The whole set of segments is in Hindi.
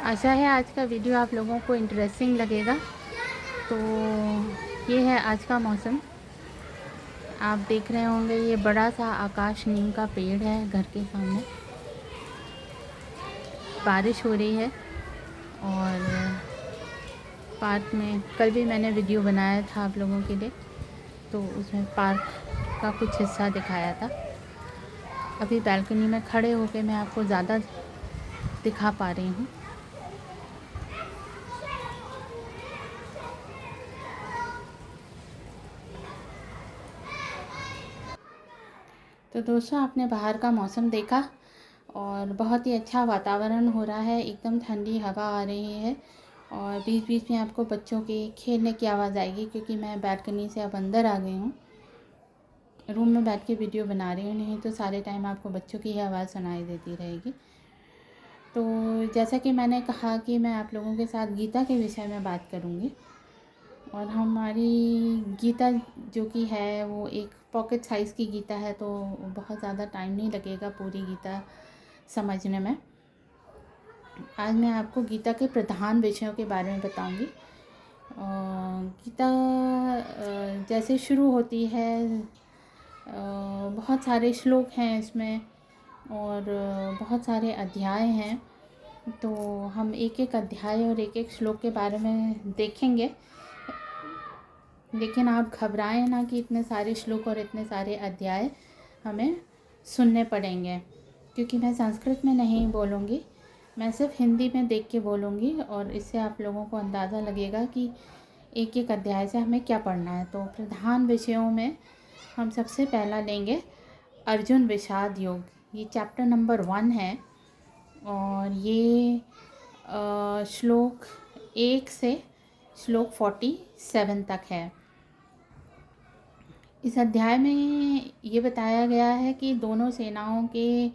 आशा है आज का वीडियो आप लोगों को इंटरेस्टिंग लगेगा। तो ये है आज का मौसम। आप देख रहे होंगे ये बड़ा सा आकाश नीम का पेड़ है घर के सामने। बारिश हो रही है और पार्क में कल भी मैंने वीडियो बनाया था आप लोगों के लिए, तो उसमें पार्क का कुछ हिस्सा दिखाया था। अभी बैल्कनी में खड़े होकर मैं आपको ज़्यादा दिखा पा रही हूँ। तो दोस्तों, आपने बाहर का मौसम देखा और बहुत ही अच्छा वातावरण हो रहा है, एकदम ठंडी हवा आ रही है और बीच बीच में आपको बच्चों के खेलने की आवाज़ आएगी, क्योंकि मैं बैल्कनी से अब अंदर आ गई हूँ। रूम में बैठ के वीडियो बना रही हूँ, नहीं तो सारे टाइम आपको बच्चों की ही आवाज़ सुनाई देती रहेगी। तो जैसा कि मैंने कहा कि मैं आप लोगों के साथ गीता के विषय में बात करूँगी। और हमारी गीता जो कि है वो एक पॉकेट साइज़ की गीता है, तो बहुत ज़्यादा टाइम नहीं लगेगा पूरी गीता समझने में। आज मैं आपको गीता के प्रधान विषयों के बारे में बताऊंगी। गीता जैसे शुरू होती है, बहुत सारे श्लोक हैं इसमें और बहुत सारे अध्याय हैं। तो हम एक एक अध्याय और एक एक श्लोक के बारे में देखेंगे। लेकिन आप घबराएं ना कि इतने सारे श्लोक और इतने सारे अध्याय हमें सुनने पड़ेंगे, क्योंकि मैं संस्कृत में नहीं बोलूँगी, मैं सिर्फ हिंदी में देख के बोलूँगी और इससे आप लोगों को अंदाज़ा लगेगा कि एक एक अध्याय से हमें क्या पढ़ना है। तो प्रधान विषयों में हम सबसे पहला लेंगे अर्जुन विषाद योग। ये चैप्टर नंबर 1 है और ये श्लोक 1 से श्लोक 47 तक है। इस अध्याय में ये बताया गया है कि दोनों सेनाओं के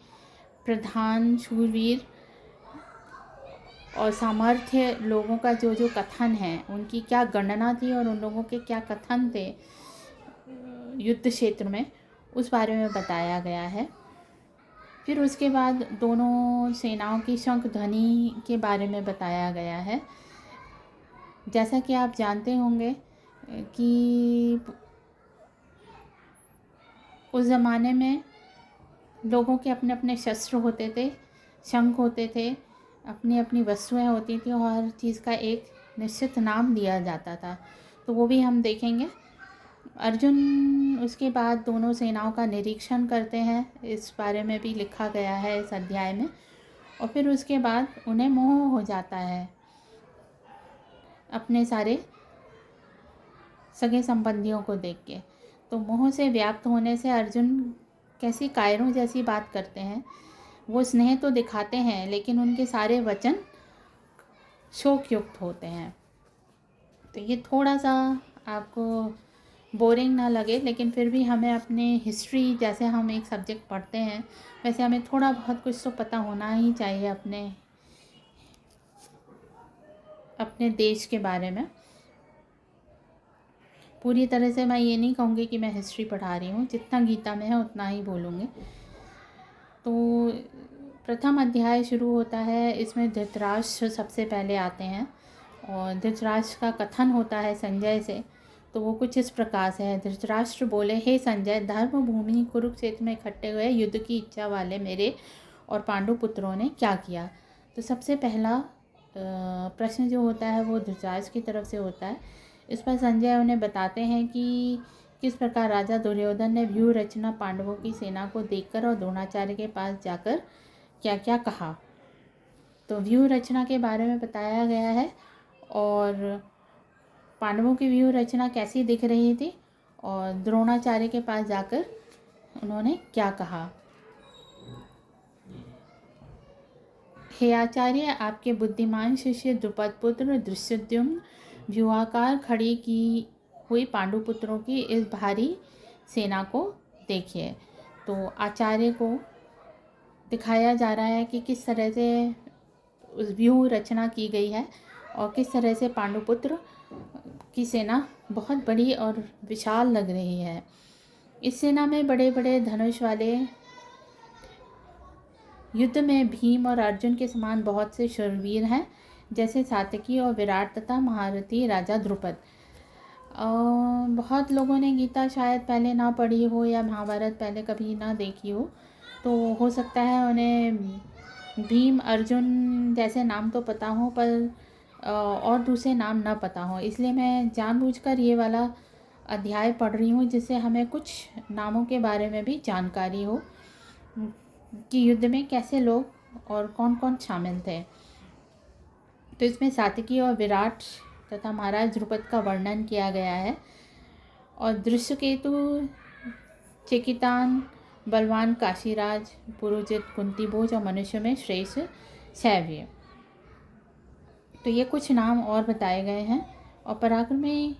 प्रधान शूरवीर और सामर्थ्य लोगों का जो जो कथन है, उनकी क्या गणना थी और उन लोगों के क्या कथन थे युद्ध क्षेत्र में, उस बारे में बताया गया है। फिर उसके बाद दोनों सेनाओं की शंख ध्वनि के बारे में बताया गया है। जैसा कि आप जानते होंगे कि उस ज़माने में लोगों के अपने अपने शस्त्र होते थे, शंख होते थे, अपनी अपनी वस्तुएं होती थी और हर चीज़ का एक निश्चित नाम दिया जाता था। तो वो भी हम देखेंगे। अर्जुन उसके बाद दोनों सेनाओं का निरीक्षण करते हैं, इस बारे में भी लिखा गया है इस अध्याय में। और फिर उसके बाद उन्हें मोह हो जाता है अपने सारे सगे संबंधियों को देख के। तो मोह से व्याप्त होने से अर्जुन कैसी कायरों जैसी बात करते हैं। वो स्नेह तो दिखाते हैं, लेकिन उनके सारे वचन शोक युक्त होते हैं। तो ये थोड़ा सा आपको बोरिंग ना लगे, लेकिन फिर भी हमें अपने हिस्ट्री, जैसे हम एक सब्जेक्ट पढ़ते हैं, वैसे हमें थोड़ा बहुत कुछ तो पता होना ही चाहिए अपने देश के बारे में। पूरी तरह से मैं ये नहीं कहूँगी कि मैं हिस्ट्री पढ़ा रही हूँ, जितना गीता में है उतना ही बोलूँगी। तो प्रथम अध्याय शुरू होता है, इसमें धृतराष्ट्र सबसे पहले आते हैं और धृतराष्ट्र का कथन होता है संजय से। तो वो कुछ इस प्रकार से है। धृतराष्ट्र बोले, हे संजय, धर्म भूमि कुरुक्षेत्र में इकट्ठे हुए युद्ध की इच्छा वाले मेरे और पांडु पुत्रों ने क्या किया। तो सबसे पहला प्रश्न जो होता है वो धृतराष्ट्र की तरफ से होता है। इस पर संजय उन्हें बताते हैं कि किस प्रकार राजा दुर्योधन ने व्यूह रचना पांडवों की सेना को देखकर और द्रोणाचार्य के पास जाकर क्या क्या कहा। तो व्यूह रचना के बारे में बताया गया है और पांडवों की व्यूह रचना कैसी दिख रही थी और द्रोणाचार्य के पास जाकर उन्होंने क्या कहा। हे आचार्य, आपके बुद्धिमान शिष्य द्रुपद पुत्र धृष्टद्युम्न व्यूहाकार खड़ी की हुई पांडु पुत्रों की इस भारी सेना को देखिए। तो आचार्य को दिखाया जा रहा है कि किस तरह से उस व्यूह रचना की गई है और किस तरह से पांडुपुत्र की सेना बहुत बड़ी और विशाल लग रही है। इस सेना में बड़े बड़े धनुष वाले युद्ध में भीम और अर्जुन के समान बहुत से शूरवीर हैं, जैसे सात्यकी और विराट तथा महारथी राजा द्रुपद। बहुत लोगों ने गीता शायद पहले ना पढ़ी हो या महाभारत पहले कभी ना देखी हो, तो हो सकता है उन्हें भीम अर्जुन जैसे नाम तो पता हो, पर और दूसरे नाम ना पता हो। इसलिए मैं जानबूझकर ये वाला अध्याय पढ़ रही हूँ, जिससे हमें कुछ नामों के बारे में भी जानकारी हो कि युद्ध में कैसे लोग और कौन कौन शामिल थे। तो इसमें सात्यकी और विराट तथा महाराज द्रुपद का वर्णन किया गया है। और दृश्यकेतु, चिकितान, बलवान काशीराज, पुरोजित, कुंतीभोज और मनुष्य में श्रेष्ठ शैव्य। तो ये कुछ नाम और बताए गए हैं। और पराक्रम में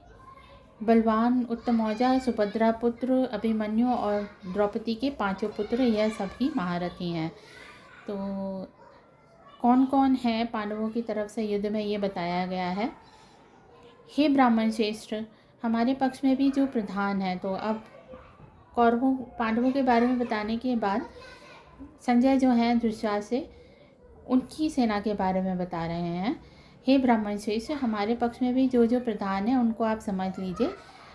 बलवान, उत्तमौजा, सुभद्रा पुत्र, अभिमन्यु और द्रौपदी के 5 पुत्र, यह सभी महारथी हैं। तो कौन कौन है पांडवों की तरफ से युद्ध में, ये बताया गया है। हे ब्राह्मण श्रेष्ठ, हमारे पक्ष में भी जो प्रधान है, तो अब कौरवों पांडवों के बारे में बताने के बाद संजय जो हैं दुश्शासन से, उनकी सेना के बारे में बता रहे हैं। हे ब्राह्मण श्रेष्ठ, हमारे पक्ष में भी जो प्रधान हैं उनको आप समझ लीजिए।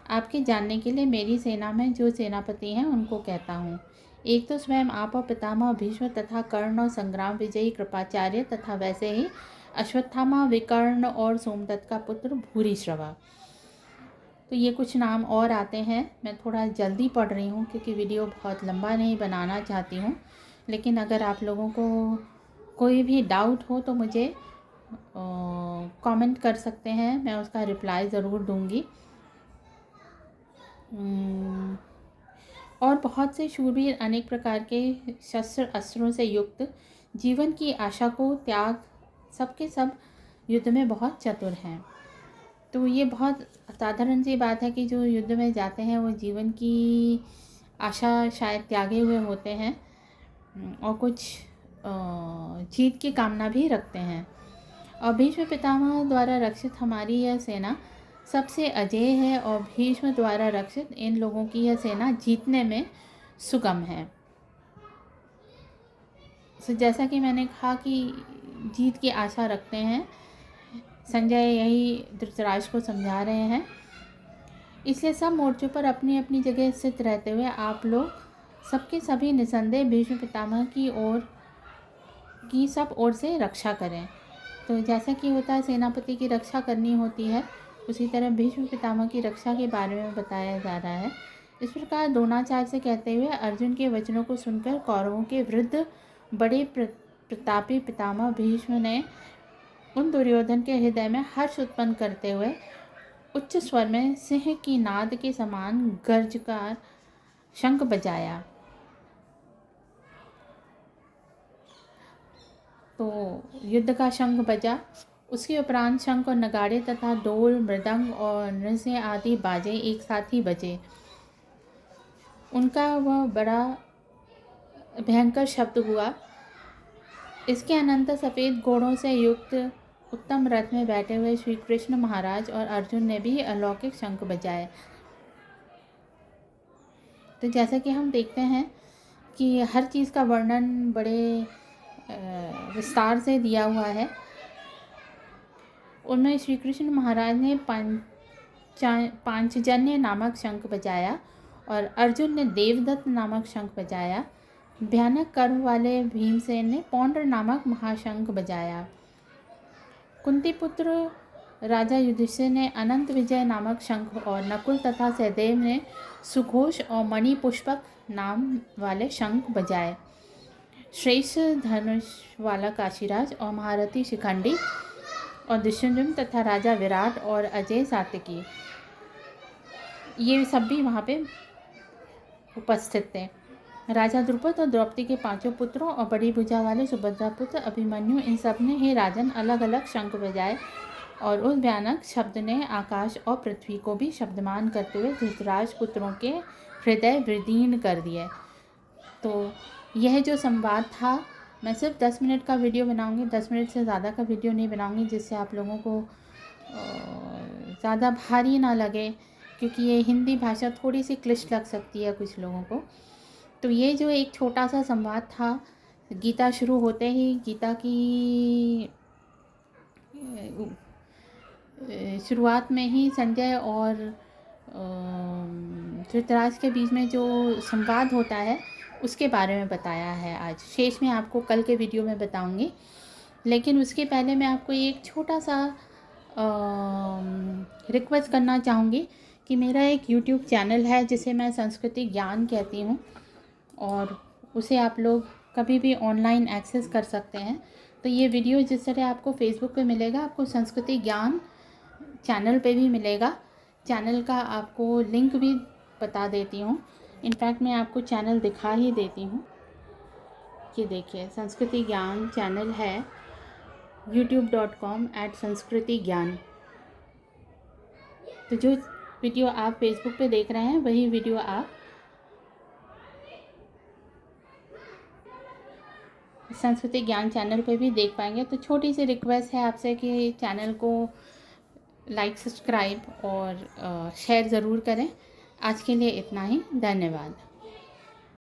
आपके जानने के लिए मेरी सेना में जो सेनापति हैं उनको कहता हूँ। एक तो स्वयं आप और पितामह भीष्म तथा कर्ण और संग्राम विजयी कृपाचार्य, तथा वैसे ही अश्वत्थामा, विकर्ण और सोमदत्त का पुत्र भूरिश्रवा। तो ये कुछ नाम और आते हैं। मैं थोड़ा जल्दी पढ़ रही हूँ क्योंकि वीडियो बहुत लंबा नहीं बनाना चाहती हूँ। लेकिन अगर आप लोगों को कोई भी डाउट हो तो मुझे कमेंट कर सकते हैं, मैं उसका रिप्लाई ज़रूर दूँगी। और बहुत से शूरवीर अनेक प्रकार के शस्त्र अस्त्रों से युक्त, जीवन की आशा को त्याग सबके सब युद्ध में बहुत चतुर हैं। तो ये बहुत साधारण सी बात है कि जो युद्ध में जाते हैं वो जीवन की आशा शायद त्यागे हुए होते हैं और कुछ जीत की कामना भी रखते हैं। और भीष्म पितामह द्वारा रक्षित हमारी यह सेना सबसे अजेय है, और भीष्म द्वारा रक्षित इन लोगों की यह सेना जीतने में सुगम है। तो जैसा कि मैंने कहा कि जीत की आशा रखते हैं, संजय यही धृतराष्ट्र को समझा रहे हैं। इसलिए सब मोर्चों पर अपनी अपनी जगह स्थित रहते हुए आप लोग सबके सभी निसंदेह भीष्म पितामह की सब ओर से रक्षा करें। तो जैसा कि होता है सेनापति की रक्षा करनी होती है, उसी तरह भीष्म पितामह की रक्षा के बारे में बताया जा रहा है। इस प्रकार द्रोणाचार्य से कहते हुए अर्जुन के वचनों को सुनकर कौरवों के वृद्ध बड़े प्रतापी पितामह भीष्म ने उन दुर्योधन के हृदय में हर्ष उत्पन्न करते हुए उच्च स्वर में सिंह की नाद के समान गर्जकार शंख बजाया। तो युद्ध का शंख बजा। उसके उपरांत शंख और नगाड़े तथा ढोल, मृदंग और नृत्य आदि बाजे एक साथ ही बजे। उनका वह बड़ा भयंकर शब्द हुआ। इसके अनंतर सफ़ेद घोड़ों से युक्त उत्तम रथ में बैठे हुए श्री कृष्ण महाराज और अर्जुन ने भी अलौकिक शंख बजाए। तो जैसा कि हम देखते हैं कि हर चीज़ का वर्णन बड़े विस्तार से दिया हुआ है। उनमें श्री कृष्ण महाराज ने पांचजन्य नामक शंख बजाया और अर्जुन ने देवदत्त नामक शंख बजाया। भयानक कर्म वाले भीमसेन ने पौंड्र नामक महाशंख बजाया। कुंती पुत्र राजा युधिष्ठिर ने अनंत विजय नामक शंख और नकुल तथा सहदेव ने सुघोष और मणि पुष्पक नाम वाले शंख बजाए। श्रेष्ठ धनुष वाला काशीराज और महारथी शिखंडी और दुष्यंत तथा राजा विराट और अजय सात्यकी, ये सब भी वहाँ पे उपस्थित थे। राजा द्रुपद और द्रौपदी के 5 पुत्रों और बड़ी भुजा वाले सुभद्रा पुत्र अभिमन्यु, इन सब ने हे राजन अलग अलग शंख बजाए और उस भयानक शब्द ने आकाश और पृथ्वी को भी शब्दमान करते हुए धृतराष्ट्र पुत्रों के हृदय विदीर्ण कर दिए। तो यह जो संवाद था, मैं सिर्फ 10 मिनट का वीडियो बनाऊंगी, 10 मिनट से ज़्यादा का वीडियो नहीं बनाऊंगी, जिससे आप लोगों को ज़्यादा भारी ना लगे, क्योंकि ये हिंदी भाषा थोड़ी सी क्लिष्ट लग सकती है कुछ लोगों को। तो ये जो एक छोटा सा संवाद था गीता शुरू होते ही गीता की शुरुआत में ही संजय और धृतराज के बीच में जो संवाद होता है उसके बारे में बताया है। आज शेष मैं आपको कल के वीडियो में बताऊंगी, लेकिन उसके पहले मैं आपको एक छोटा सा रिक्वेस्ट करना चाहूँगी कि मेरा एक यूट्यूब चैनल है जिसे मैं संस्कृति ज्ञान कहती हूँ, और उसे आप लोग कभी भी ऑनलाइन एक्सेस कर सकते हैं। तो ये वीडियो जिस तरह आपको फेसबुक पे मिलेगा, आपको संस्कृति ज्ञान चैनल पे भी मिलेगा। चैनल का आपको लिंक भी बता देती हूँ। इनफैक्ट मैं आपको चैनल दिखा ही देती हूँ। ये देखिए, संस्कृति ज्ञान चैनल है youtube.com/संस्कृति ज्ञान। तो जो वीडियो आप फेसबुक पे देख रहे हैं वही वीडियो आप संस्कृति ज्ञान चैनल पे भी देख पाएंगे। तो छोटी सी रिक्वेस्ट है आपसे कि चैनल को लाइक, सब्सक्राइब और शेयर ज़रूर करें। आज के लिए इतना ही। धन्यवाद।